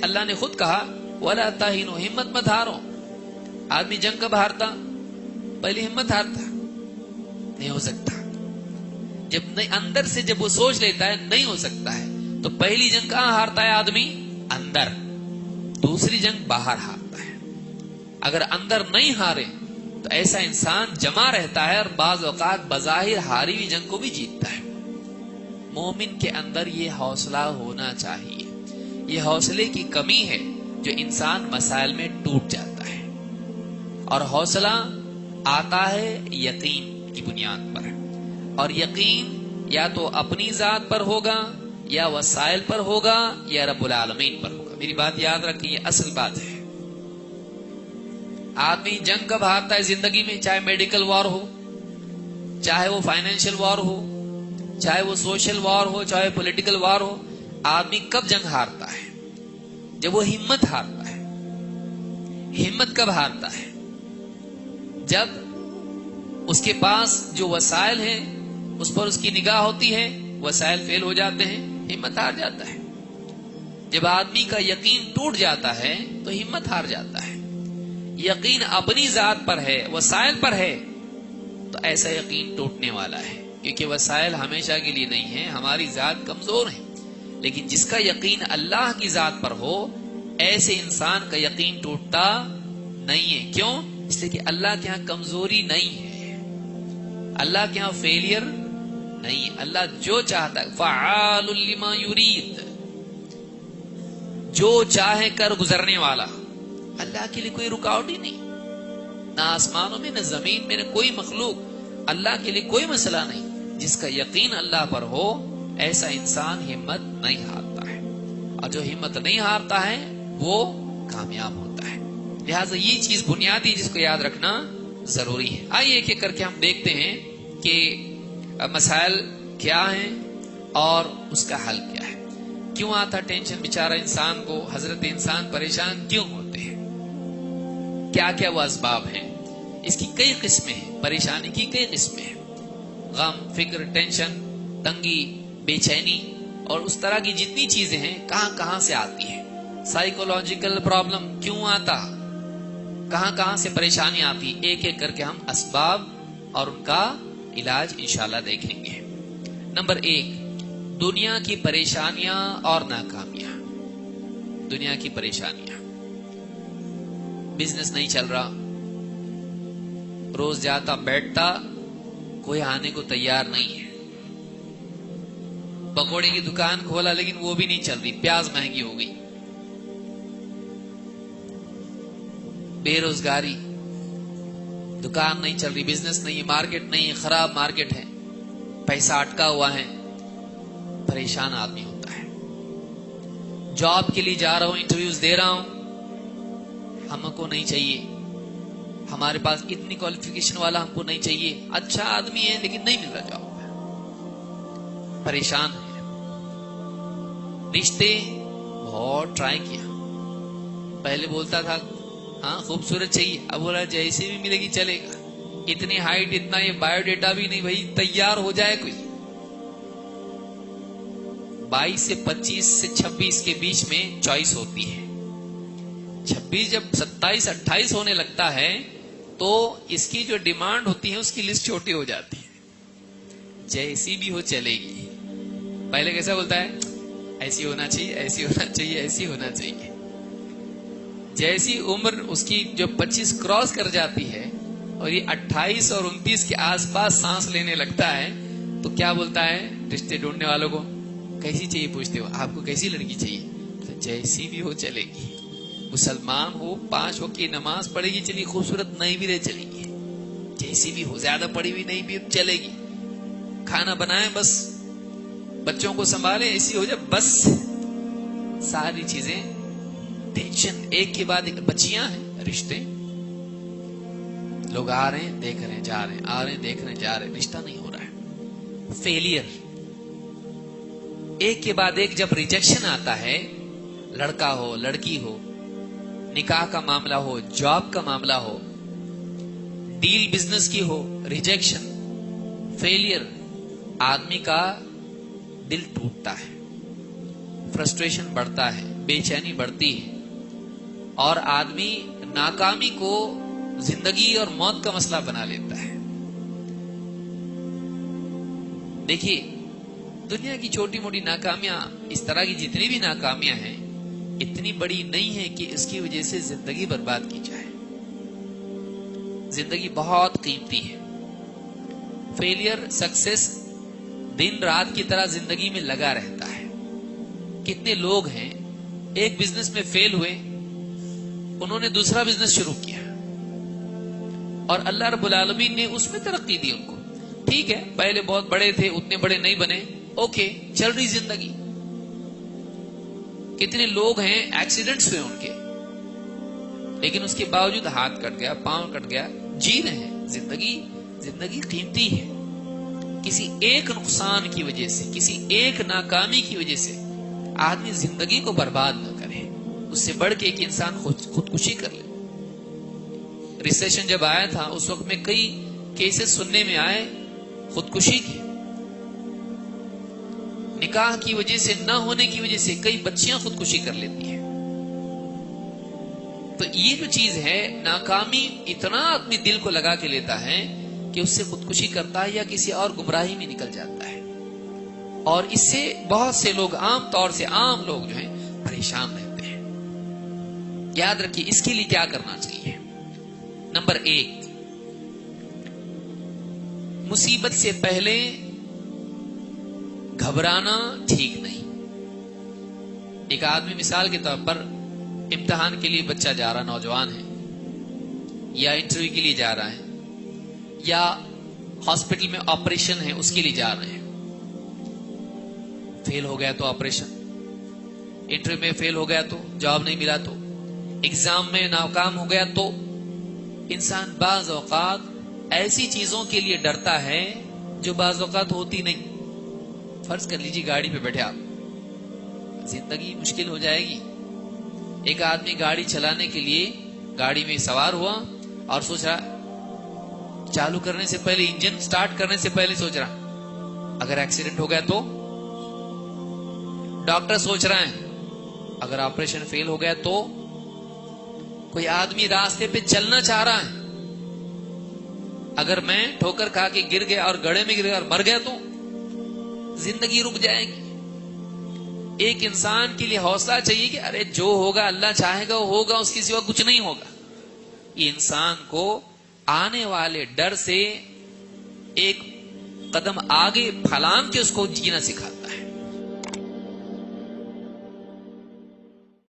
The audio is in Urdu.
اللہ نے خود کہا وَلَا تَهِنُوا، ہمت مت ہارو. آدمی جنگ کب ہارتا؟ پہلی ہمت ہارتا. نہیں ہو سکتا. جب نہیں اندر سے جب وہ سوچ لیتا ہے نہیں ہو سکتا ہے تو پہلی جنگ کہاں ہارتا ہے آدمی؟ اندر. دوسری جنگ باہر ہارتا ہے. اگر اندر نہیں ہارے تو ایسا انسان جمع رہتا ہے اور بعض اوقات بظاہر ہاری ہوئی جنگ کو بھی جیتتا ہے. مومن کے اندر یہ حوصلہ ہونا چاہیے. یہ حوصلے کی کمی ہے جو انسان مسائل میں ٹوٹ جاتا ہے. اور حوصلہ آتا ہے یقین کی بنیاد پر. اور یقین یا تو اپنی ذات پر ہوگا یا وسائل پر ہوگا یا رب العالمین پر ہوگا. میری بات یاد رکھیں، یہ اصل بات ہے. آدمی جنگ کب ہارتا ہے زندگی میں؟ چاہے میڈیکل وار ہو، چاہے وہ فائنینشیل وار ہو، چاہے وہ سوشل وار ہو، چاہے پولیٹیکل وار ہو. آدمی کب جنگ ہارتا ہے؟ جب وہ ہمت ہارتا ہے. ہمت کب ہارتا ہے؟ جب اس کے پاس جو وسائل ہیں اس پر اس کی نگاہ ہوتی ہے، وسائل فیل ہو جاتے ہیں، ہمت ہار جاتا ہے. جب آدمی کا یقین ٹوٹ جاتا ہے تو ہمت ہار جاتا ہے. یقین اپنی ذات پر ہے، وسائل پر ہے، تو ایسا یقین ٹوٹنے والا ہے. کیونکہ وسائل ہمیشہ کے لیے نہیں ہیں، ہماری ذات کمزور ہے. لیکن جس کا یقین اللہ کی ذات پر ہو ایسے انسان کا یقین ٹوٹتا نہیں ہے. کیوں؟ اس لیے کہ اللہ کے ہاں کمزوری نہیں ہے، اللہ کے ہاں فیلئر نہیں ہے. اللہ جو چاہتا ہے فعال لما یرید، جو چاہے کر گزرنے والا. اللہ کے لیے کوئی رکاوٹ ہی نہیں، نہ آسمانوں میں نہ زمین میں نہ کوئی مخلوق. اللہ کے لیے کوئی مسئلہ نہیں. جس کا یقین اللہ پر ہو ایسا انسان ہمت نہیں ہارتا ہے، اور جو ہمت نہیں ہارتا ہے وہ کامیاب ہوتا ہے. لہٰذا یہ چیز بنیادی جس کو یاد رکھنا ضروری ہے. آئیے ایک ایک کر کے ہم دیکھتے ہیں کہ مسائل کیا ہیں اور اس کا حل کیا ہے. کیوں آتا ٹینشن بیچارہ انسان کو؟ حضرت انسان پریشان کیوں ہوتے ہیں؟ کیا کیا وہ اسباب ہیں؟ اس کی کئی قسمیں ہیں. پریشانی کی کئی قسمیں ہیں. غم، فکر، ٹینشن، تنگی، بے چینی اور اس طرح کی جتنی چیزیں ہیں کہاں کہاں سے آتی ہیں. سائیکولوجیکل پرابلم کیوں آتا، کہاں کہاں سے پریشانی آتی، ایک ایک کر کے ہم اسباب اور ان کا علاج انشاءاللہ دیکھیں گے. نمبر 1، دنیا کی پریشانیاں اور ناکامیاں. دنیا کی پریشانیاں. بزنس نہیں چل رہا، روز جاتا بیٹھتا، کوئی آنے کو تیار نہیں ہے. پکوڑے کی دکان کھولا لیکن وہ بھی نہیں چل رہی، پیاز مہنگی ہو گئی. بے روزگاری، دکان نہیں چل رہی، بزنس نہیں، مارکیٹ نہیں، خراب مارکیٹ ہے، پیسہ اٹکا ہوا ہے. پریشان آدمی ہوتا ہے. جاب کے لیے جا رہا ہوں، انٹرویوز دے رہا ہوں، ہم کو نہیں چاہیے، ہمارے پاس اتنی کوالیفیکیشن والا ہم کو نہیں چاہیے. اچھا آدمی ہے لیکن نہیں مل رہا جاب. پریشان ہے. رشتے بہت ٹرائی کیا، پہلے بولتا تھا ہاں خوبصورت چاہیے، اب بولا جیسے بھی ملے گی چلے گا. اتنی ہائٹ، اتنا یہ بایو ڈیٹا بھی نہیں، بھائی تیار ہو جائے کوئی. 22 سے 25 سے 26 کے بیچ میں چوائس ہوتی ہے. 26 جب 27 28 ہونے لگتا ہے تو اس کی جو ڈیمانڈ ہوتی ہے اس کی لسٹ چھوٹی ہو جاتی ہے. جیسی بھی ہو چلے گی. پہلے کیسا بولتا ہے؟ ایسی ہونا چاہیے، ایسی ہونا چاہیے، ایسی ہونا چاہیے. جیسی عمر اس کی جو 25 کراس کر جاتی ہے اور یہ 28 اور 29 کے آس پاس سانس لینے لگتا ہے تو کیا بولتا ہے رشتے ڈھونڈنے والوں کو؟ کیسی چاہیے پوچھتے ہو، آپ کو کیسی لڑکی چاہیے؟ تو جیسی بھی ہو چلے گی. مسلمان ہو، 5 وقت کی نماز پڑھے گی چلیے، خوبصورت نہیں بھی رہے چلے گی، جیسی بھی ہو، زیادہ پڑھی بھی نہیں بھی چلے گی. کھانا بنائیں بس، بچوں کو سنبھالیں، ایسی ہو جائے بس. ساری چیزیں ٹینشن ایک کے بعد ایک. بچیاں ہیں، رشتے، لوگ آ رہے ہیں دیکھ رہے ہیں جا رہے ہیں، آ رہے ہیں دیکھ رہے ہیں جا رہے ہیں، رشتہ نہیں ہو رہا ہے. فیلئر ایک کے بعد ایک. جب ریجیکشن آتا ہے، لڑکا ہو لڑکی ہو، نکاح کا معاملہ ہو، جاب کا معاملہ ہو، ڈیل بزنس کی ہو، ریجیکشن، فیلئر، آدمی کا دل ٹوٹتا ہے، فرسٹریشن بڑھتا ہے، بے چینی بڑھتی ہے اور آدمی ناکامی کو زندگی اور موت کا مسئلہ بنا لیتا ہے. دیکھیے دنیا کی چھوٹی موٹی ناکامیاں، اس طرح کی جتنی بھی ناکامیاں ہیں، اتنی بڑی نہیں ہے کہ اس کی وجہ سے زندگی برباد کی جائے. زندگی بہت قیمتی ہے. فیلئر سکسیس دن رات کی طرح زندگی میں لگا رہتا ہے. کتنے لوگ ہیں ایک بزنس میں فیل ہوئے، انہوں نے دوسرا بزنس شروع کیا اور اللہ رب العالمین نے اس میں ترقی دی ان کو. ٹھیک ہے پہلے بہت بڑے تھے، اتنے بڑے نہیں بنے، اوکے چل رہی زندگی. کتنے لوگ ہیں ایکسیڈنٹس ہوئے ان کے، لیکن اس کے باوجود ہاتھ کٹ گیا، پاؤں کٹ گیا، جی رہے ہیں. زندگی قیمتی ہے. کسی ایک نقصان کی وجہ سے، کسی ایک ناکامی کی وجہ سے آدمی زندگی کو برباد نہ کرے. اس سے بڑھ کے ایک انسان خودکشی کر لے. ریسیشن جب آیا تھا اس وقت میں کئی کیسز سننے میں آئے خودکشی کے. نکاح کی وجہ سے، نہ ہونے کی وجہ سے کئی بچیاں خودکشی کر لیتی ہیں. تو یہ جو چیز ہے، ناکامی اتنا آدمی دل کو لگا کے لیتا ہے کہ اس سے خودکشی کرتا ہے یا کسی اور گمراہی میں نکل جاتا ہے. اور اس سے بہت سے لوگ، عام طور سے عام لوگ جو ہیں پریشان رہتے ہیں. یاد رکھیے اس کے لیے کیا کرنا چاہیے. نمبر 1، مصیبت سے پہلے گھبرانا ٹھیک نہیں. ایک آدمی مثال کے طور پر امتحان کے لیے بچہ جا رہا، نوجوان ہے، یا انٹرویو کے لیے جا رہا ہے، یا ہاسپٹل میں آپریشن ہے اس کے لیے جا رہے ہیں. فیل ہو گیا تو آپریشن، انٹرویو میں فیل ہو گیا تو، جاب نہیں ملا تو، ایگزام میں ناکام ہو گیا تو. انسان بعض اوقات ایسی چیزوں کے لیے ڈرتا ہے جو بعض اوقات ہوتی نہیں. فرض کر لیجیے گاڑی پہ بیٹھے آپ، زندگی مشکل ہو جائے گی. ایک آدمی گاڑی چلانے کے لیے گاڑی میں سوار ہوا اور سوچ رہا، چالو کرنے سے پہلے، انجن سٹارٹ کرنے سے پہلے سوچ رہا اگر ایکسیڈنٹ ہو گیا تو. ڈاکٹر سوچ رہا ہے اگر آپریشن فیل ہو گیا تو. کوئی آدمی راستے پہ چلنا چاہ رہا ہے، اگر میں ٹھوکر کھا کے گر گیا اور گڑھے میں گر گیا اور مر گیا تو زندگی رک جائے گی. ایک انسان کے لیے حوصلہ چاہیے کہ ارے جو ہوگا اللہ چاہے گا وہ ہوگا، اس کے سوا کچھ نہیں ہوگا. یہ انسان کو آنے والے ڈر سے ایک قدم آگے پھلانگ کے اس کو جینا سکھاتا ہے.